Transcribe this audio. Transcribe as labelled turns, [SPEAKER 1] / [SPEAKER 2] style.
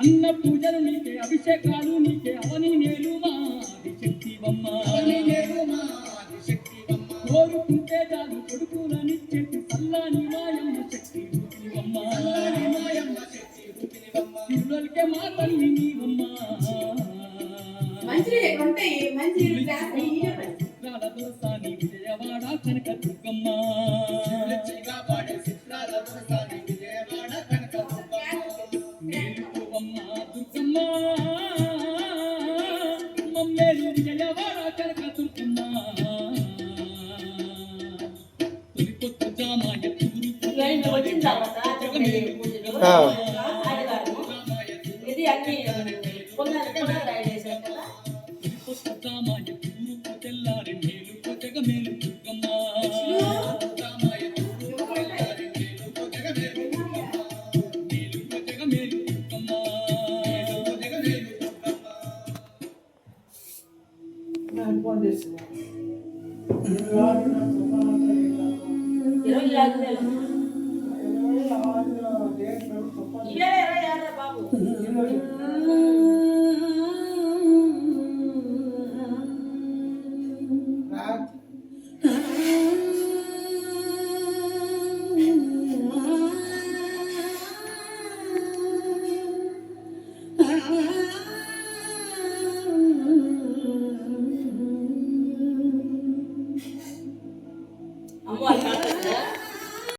[SPEAKER 1] అన్న పూజలు నీకే అభిషేకాలు నీకే అవని నేలుమా ఆదిశక్తివమ్మ కోరుకుంటే చాలు కొడుకులనిచ్చేటి సల్లాని మాయమ్మ శక్తి రూపినివమ్మ పిల్లలకే మా తల్లి నీవమ్మ దొరసాని విజయవాడ కనక దుర్గమ్మ మేలుకోవమ్మ దుర్గమ్మ మమ్మేలు విజయవాడ కనక దుర్గమ్మ తొలిపొత్తు జామాయ తూరు
[SPEAKER 2] ఇది అన్ని
[SPEAKER 1] జామాయ తూరు తెల్లారి మేలుకో జగ మేలు దుర్గమ్మ
[SPEAKER 2] బాబు